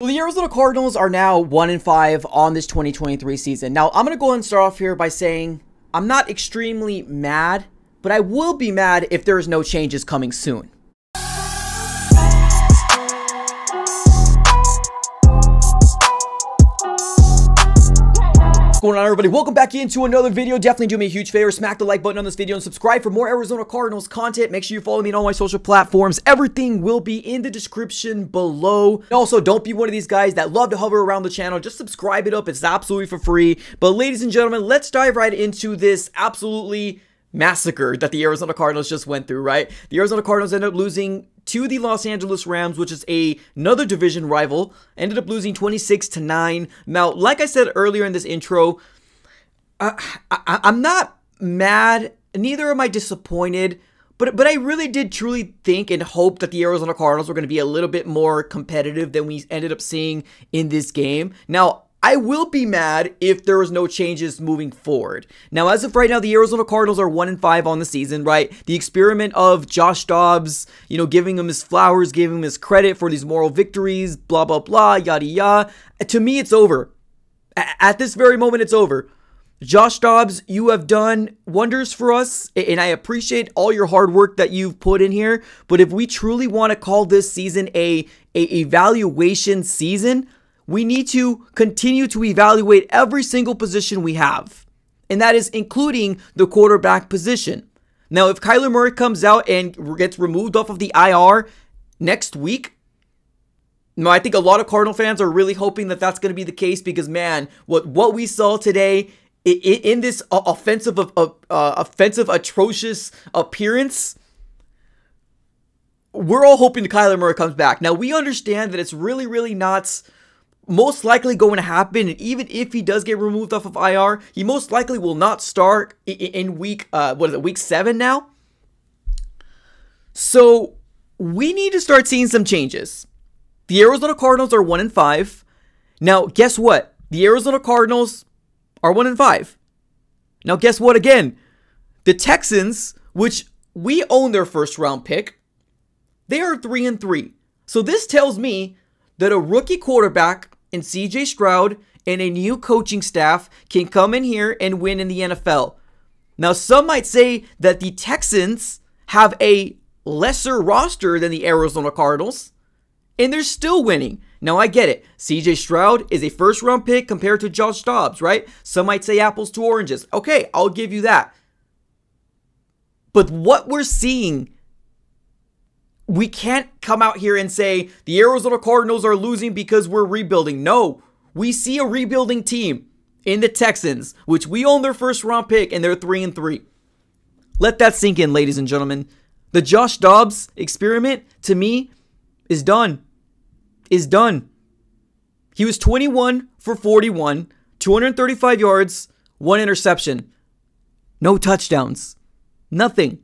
The Arizona Cardinals are now 1-5 on this 2023 season. Now, I'm going to go and start off here by saying I'm not extremely mad, but I will be mad if there's no changes coming soon. What's going on, everybody? Welcome back into another video. Definitely do me a huge favor, smack the like button on this video and subscribe for more Arizona Cardinals content. Make sure you follow me on all my social platforms. Everything will be in the description below. And also, don't be one of these guys that love to hover around the channel. Just subscribe it up. It's absolutely for free. But ladies and gentlemen, let's dive right into this absolutely massacre that the Arizona Cardinals just went through, right? The Arizona Cardinals ended up losing to the Los Angeles Rams, which is another division rival. Ended up losing 26-9. Now, like I said earlier in this intro, I'm not mad, neither am I disappointed, but I really did truly think and hope that the Arizona Cardinals were going to be a little bit more competitive than we ended up seeing in this game. Now, I will be mad if there was no changes moving forward. Now, as of right now, the Arizona Cardinals are 1-5 on the season, right? The experiment of Josh Dobbs, giving him his flowers, giving him his credit for these moral victories, blah, blah, blah, yada, yada. To me, it's over. At this very moment, it's over. Josh Dobbs, you have done wonders for us, and I appreciate all your hard work that you've put in here. But if we truly want to call this season a evaluation season, we need to continue to evaluate every single position we have. And that is including the quarterback position. Now, if Kyler Murray comes out and gets removed off of the IR next week, I think a lot of Cardinal fans are really hoping that that's going to be the case because, man, what we saw today in this offensive atrocious appearance, we're all hoping that Kyler Murray comes back. Now, we understand that it's really not most likely going to happen, and even if he does get removed off of IR, he most likely will not start in week 7 now. So we need to start seeing some changes. The Arizona Cardinals are 1-5. Now, guess what? The Arizona Cardinals are 1-5. Now, guess what again? The Texans, which we own their first round pick, they are 3-3. So this tells me that a rookie quarterback in CJ Stroud and a new coaching staff can come in here and win in the NFL. Now, some might say that the Texans have a lesser roster than the Arizona Cardinals, and they're still winning. Now, I get it. CJ Stroud is a first-round pick compared to Josh Dobbs, right? Some might say apples to oranges. Okay, I'll give you that. But what we're seeing, we can't come out here and say the Arizona Cardinals are losing because we're rebuilding. No, we see a rebuilding team in the Texans, which we own their first round pick, and they're 3-3. Let that sink in, ladies and gentlemen. The Josh Dobbs experiment, to me, is done. Is done. He was 21 for 41, 235 yards, 1 interception. No touchdowns. Nothing.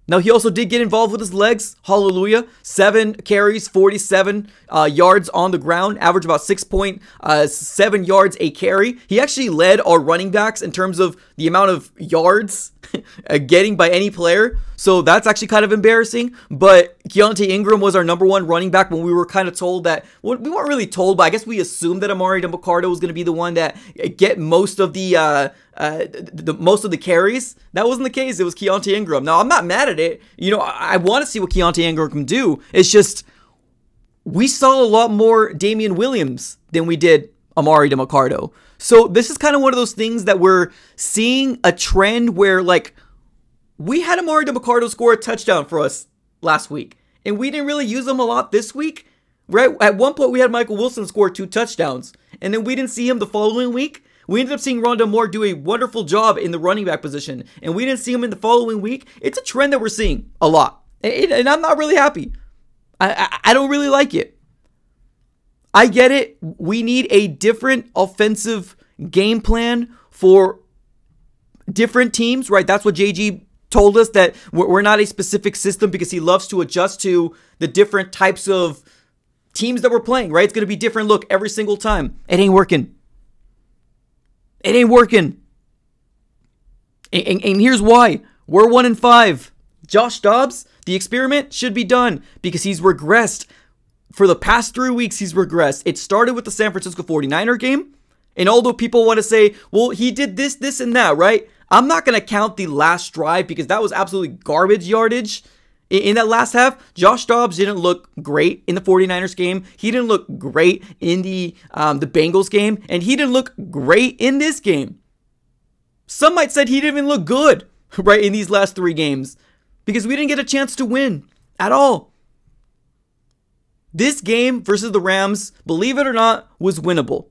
Now, he also did get involved with his legs. Hallelujah. 7 carries, 47 yards on the ground. Average about 6.7 yards a carry. He actually led our running backs in terms of the amount of yards getting by any player. So that's actually kind of embarrassing. But Keaontay Ingram was our #1 running back when we were kind of told that, well, we weren't really told, but I guess we assumed that Emari Demercado was going to be the one that get most of the carries. That wasn't the case. It was Keaontay Ingram. Now, I'm not mad at it. I want to see what Keaontay Ingram can do. It's just, we saw a lot more Damian Williams than we did Emari Demercado. So this is kind of one of those things that we're seeing a trend where, like, we had Emari Demercado score a touchdown for us last week, and we didn't really use him a lot this week, right? At one point, we had Michael Wilson score 2 touchdowns, and then we didn't see him the following week. We ended up seeing Rondale Moore do a wonderful job in the running back position, and we didn't see him in the following week. It's a trend that we're seeing a lot, and I'm not really happy. I don't really like it. I get it. We need a different offensive game plan for different teams, right? That's what JG told us, that we're not a specific system, because he loves to adjust to the different types of teams that we're playing, right? It's going to be different look every single time. It ain't working. It ain't working. And here's why. We're 1-5. Josh Dobbs, the experiment should be done because he's regressed for the past 3 weeks, he's regressed. It started with the San Francisco 49er game. And although people want to say, well, he did this, this, and that, right? I'm not going to count the last drive because that was absolutely garbage yardage. In that last half, Josh Dobbs didn't look great in the 49ers game. He didn't look great in the Bengals game. And he didn't look great in this game. Some might say he didn't even look good, right, in these last 3 games. Because we didn't get a chance to win at all. This game versus the Rams, believe it or not, was winnable.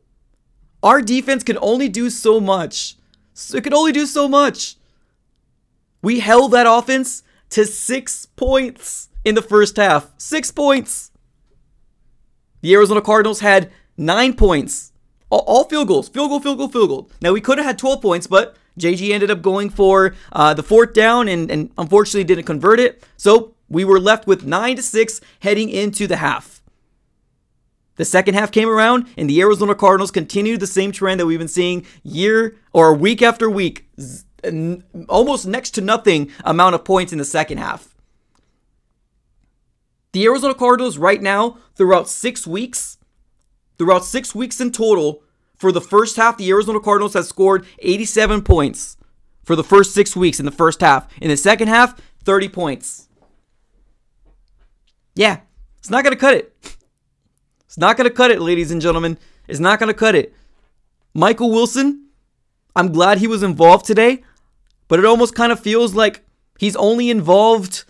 Our defense could only do so much. It could only do so much. We held that offense to 6 points in the first half. 6 points. The Arizona Cardinals had 9 points. All field goals. Field goal, field goal, field goal. Now, we could have had 12 points, but JG ended up going for the 4th down and unfortunately didn't convert it. So we were left with 9-6 heading into the half. The second half came around and the Arizona Cardinals continued the same trend that we've been seeing week after week. Almost next to nothing amount of points in the second half. The Arizona Cardinals right now, throughout 6 weeks in total, for the first half, the Arizona Cardinals has scored 87 points for the first 6 weeks in the first half. In the second half, 30 points. Yeah, it's not going to cut it. It's not going to cut it, ladies and gentlemen. It's not going to cut it. Michael Wilson, I'm glad he was involved today, but it almost kind of feels like he's only involved.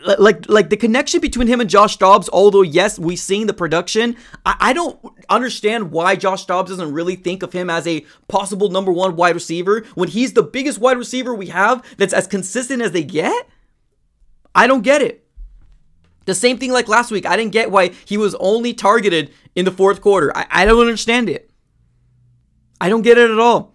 Like the connection between him and Josh Dobbs, although yes, we've seen the production, I don't understand why Josh Dobbs doesn't really think of him as a possible number 1 wide receiver when he's the biggest wide receiver we have that's as consistent as they get. I don't get it. The same thing like last week. I didn't get why he was only targeted in the 4th quarter. I don't understand it. I don't get it at all.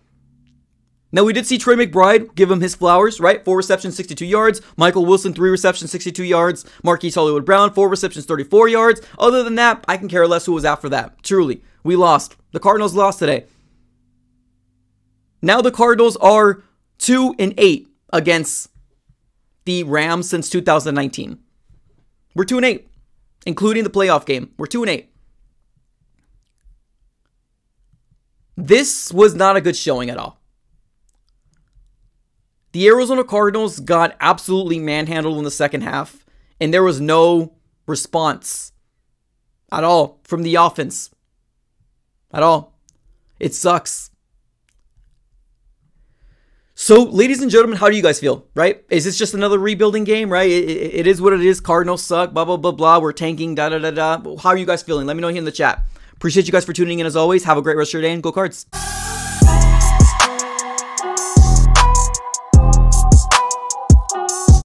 Now, we did see Trey McBride give him his flowers, right? 4 receptions, 62 yards. Michael Wilson, 3 receptions, 62 yards. Marquise Hollywood Brown, 4 receptions, 34 yards. Other than that, I can care less who was after that. Truly, we lost. The Cardinals lost today. Now the Cardinals are 2-8 against the Rams since 2019. We're 2-8, including the playoff game. We're 2-8. This was not a good showing at all. The Arizona Cardinals got absolutely manhandled in the second half, and there was no response at all from the offense. At all. It sucks. So, ladies and gentlemen, how do you guys feel, right? Is this just another rebuilding game, right? It is what it is. Cardinals suck, blah, blah, blah, blah. We're tanking, da, da, da, da. How are you guys feeling? Let me know here in the chat. Appreciate you guys for tuning in as always. Have a great rest of your day and go Cards.